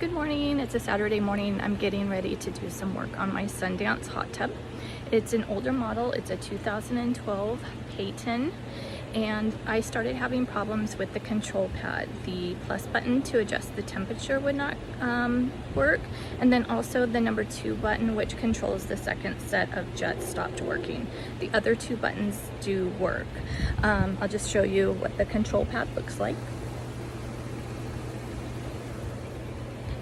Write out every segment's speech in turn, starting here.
Good morning. It's a Saturday morning. I'm getting ready to do some work on my Sundance hot tub. It's an older model. It's a 2012 Peyton, and I started having problems with the control pad. The plus button to adjust the temperature would not work, and then also the number 2 button, which controls the second set of jets, stopped working. The other 2 buttons do work. I'll just show you what the control pad looks like.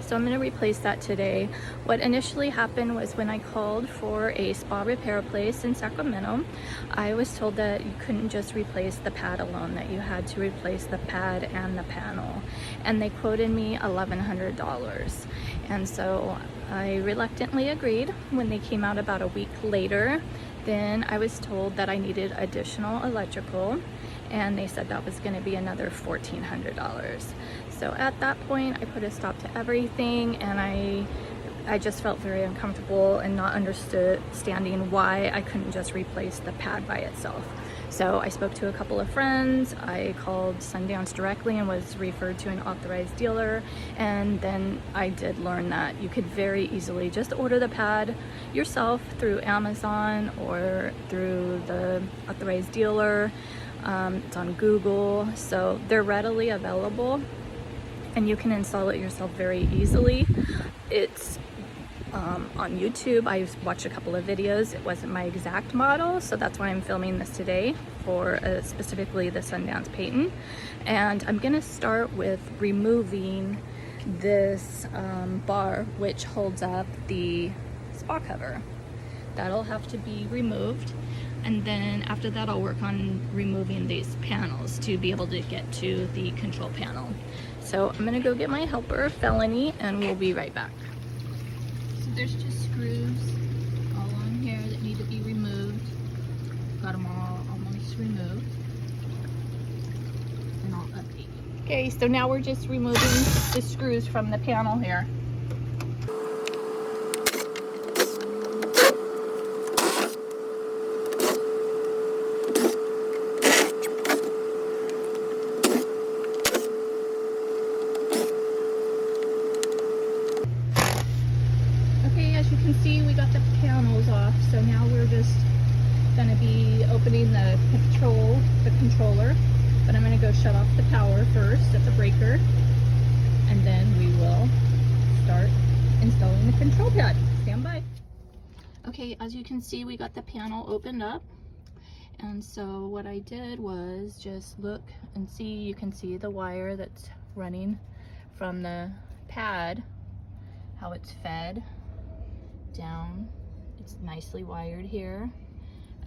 So I'm going to replace that today. What initially happened was when I called for a spa repair place in Sacramento, I was told that you couldn't just replace the pad alone, that you had to replace the pad and the panel. And they quoted me $1,100. And so I reluctantly agreed. When they came out about a week later, then I was told that I needed additional electrical, and they said that was going to be another $1,400. So at that point, I put a stop to everything, and I just felt very uncomfortable and not understanding why I couldn't just replace the pad by itself. So I spoke to a couple of friends, I called Sundance directly and was referred to an authorized dealer, and then I did learn that you could very easily just order the pad yourself through Amazon or through the authorized dealer. It's on Google, so they're readily available and you can install it yourself very easily. It's on YouTube. I watched a couple of videos. It wasn't my exact model, so that's why I'm filming this today for specifically the Sundance Peyton. And I'm gonna start with removing this bar which holds up the spa cover. That'll have to be removed, and then after that I'll work on removing these panels to be able to get to the control panel. So I'm gonna go get my helper, Felony, and we'll be right back. So there's just screws all on here that need to be removed. Got them all almost removed. And I'll update you. Okay, so now we're just removing the screws from the panel here. You can see we got the panels off, so now we're just going to be opening the controller, but I'm going to go shut off the power first at the breaker, and then we will start installing the control pad. Stand by. Okay, as you can see, we got the panel opened up, and so what I did was just look and see. You can see the wire that's running from the pad, how it's fed down. It's nicely wired here,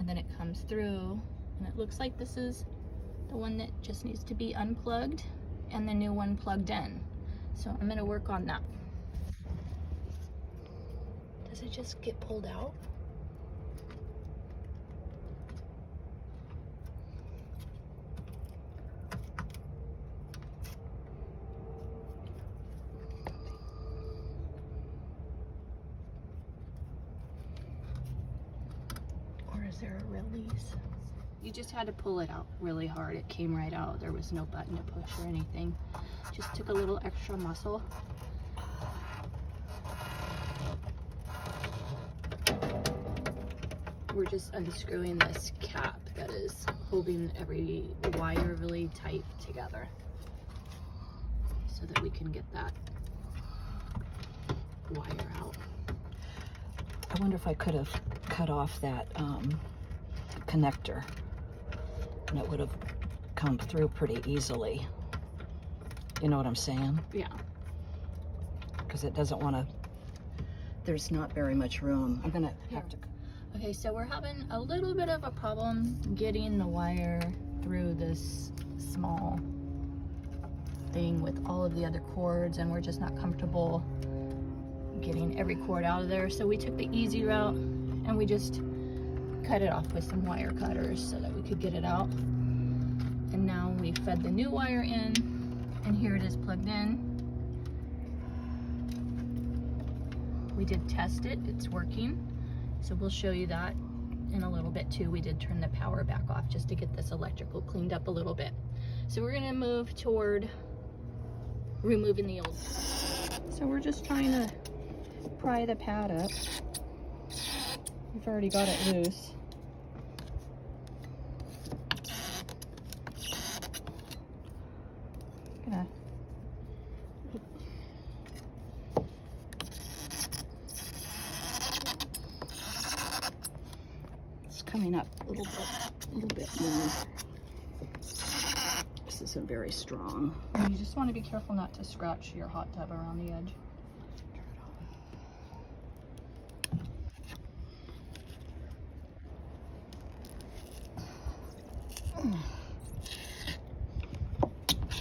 and then it comes through, and it looks like this is the one that just needs to be unplugged and the new one plugged in. So I'm going to work on that. Does it just get pulled out? Is there a release? You just had to pull it out really hard. It came right out. There was no button to push or anything. Just took a little extra muscle. We're just unscrewing this cap that is holding every wire really tight together so that we can get that wire out. I wonder if I could have cut off that connector, and it would have come through pretty easily. You know what I'm saying? Yeah. Because it doesn't want to, there's not very much room. I'm gonna have to. Okay, so we're having a little bit of a problem getting the wire through this small thing with all of the other cords, and we're just not comfortable getting every cord out of there. So we took the easy route and we just cut it off with some wire cutters so that we could get it out. And now we fed the new wire in, and here it is plugged in. We did test it, it's working. So we'll show you that in a little bit too. We did turn the power back off just to get this electrical cleaned up a little bit. So we're gonna move toward removing the old. So we're just trying to pry the pad up. We've already got it loose. Gonna It's coming up a little bit more. This isn't very strong. And you just want to be careful not to scratch your hot tub around the edge.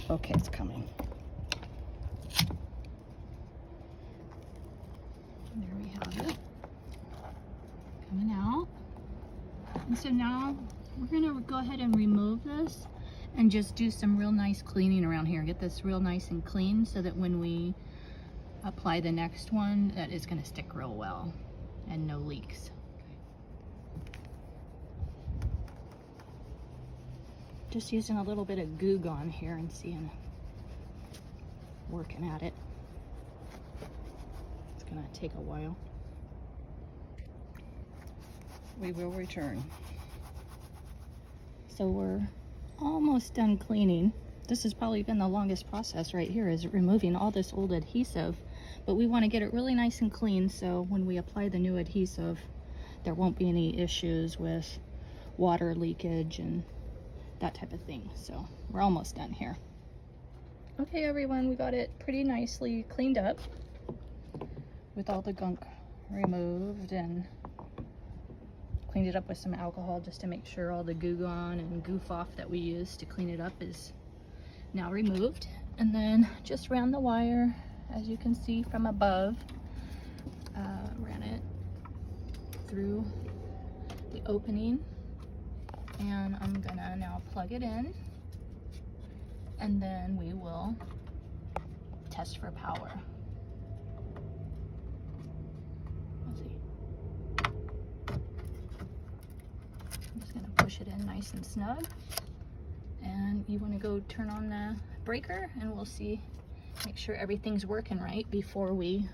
Okay, it's coming. There we have it. Coming out. And so now we're gonna go ahead and remove this and just do some real nice cleaning around here. Get this real nice and clean so that when we apply the next one, that is gonna stick real well and no leaks. Just using a little bit of Goo Gone here and working at it. It's gonna take a while. We will return. So we're almost done cleaning. This has probably been the longest process right here, is removing all this old adhesive, but we want to get it really nice and clean so when we apply the new adhesive there won't be any issues with water leakage and that type of thing. So we're almost done here. Okay everyone, we got it pretty nicely cleaned up with all the gunk removed, and cleaned it up with some alcohol just to make sure all the Goo Gone and goof off that we used to clean it up is now removed. And then just ran the wire, as you can see from above, ran it through the opening, and I'm gonna now plug it in, and then we will test for power. Let's see. I'm just gonna push it in nice and snug, and you want to go turn on the breaker and we'll see, make sure everything's working right before we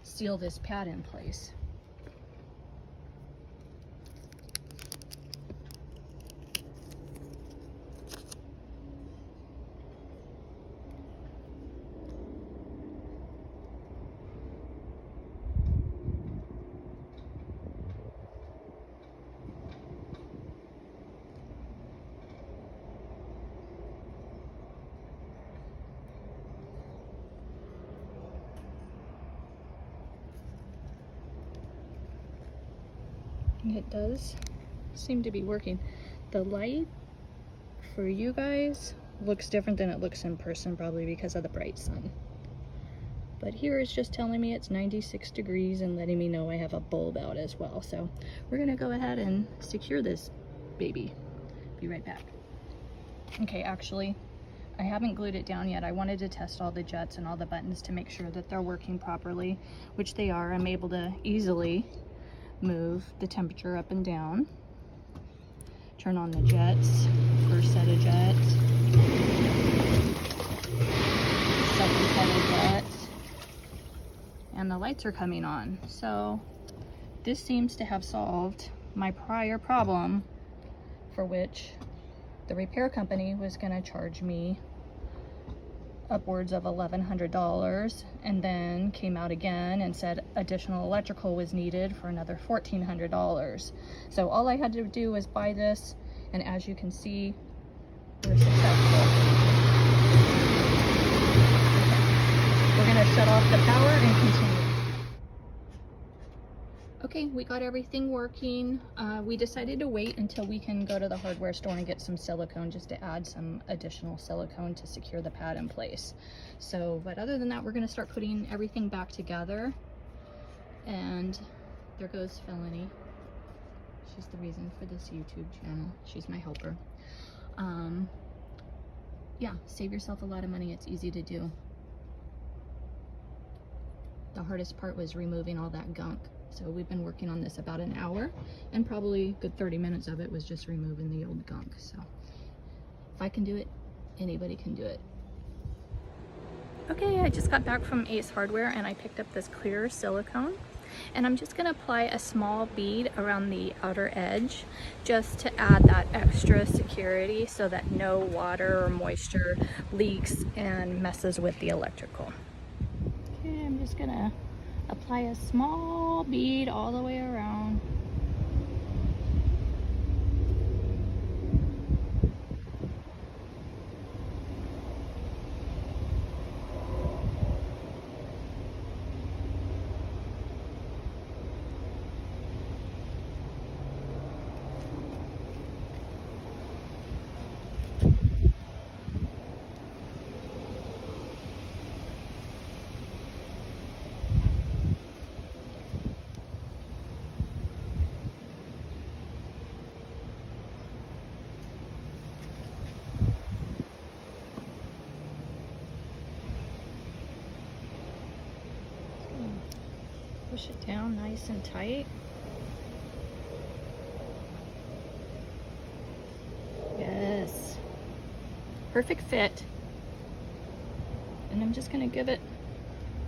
seal this pad in place. It does seem to be working. The light for you guys looks different than it looks in person, probably because of the bright sun. But here it's just telling me it's 96 degrees and letting me know I have a bulb out as well. So we're gonna go ahead and secure this baby. Be right back. Okay, actually, I haven't glued it down yet. I wanted to test all the jets and all the buttons to make sure that they're working properly, which they are. I'm able to easily move the temperature up and down. Turn on the jets, first set of jets, second set of jets, and the lights are coming on. So this seems to have solved my prior problem, for which the repair company was going to charge me upwards of $1,100, and then came out again and said additional electrical was needed for another $1,400. So all I had to do was buy this, and as you can see, we're successful. We're gonna shut off the power and continue. Okay, we got everything working. We decided to wait until we can go to the hardware store and get some silicone, just to add some additional silicone to secure the pad in place. So, but other than that, we're gonna start putting everything back together. And there goes Felony. She's the reason for this YouTube channel. She's my helper. Yeah, save yourself a lot of money. It's easy to do. The hardest part was removing all that gunk. So we've been working on this about an hour, and probably a good 30 minutes of it was just removing the old gunk. So if I can do it, anybody can do it. Okay, I just got back from Ace Hardware and I picked up this clear silicone. And I'm just gonna apply a small bead around the outer edge just to add that extra security so that no water or moisture leaks and messes with the electrical. Okay, I'm just gonna apply a small bead all the way around. Push it down nice and tight. Yes. Perfect fit. And I'm just gonna give it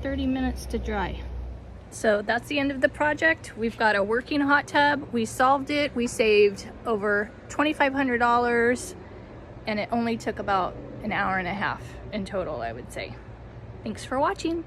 30 minutes to dry. So that's the end of the project. We've got a working hot tub. We solved it. We saved over $2,500 and it only took about an hour and a half in total, I would say. Thanks for watching.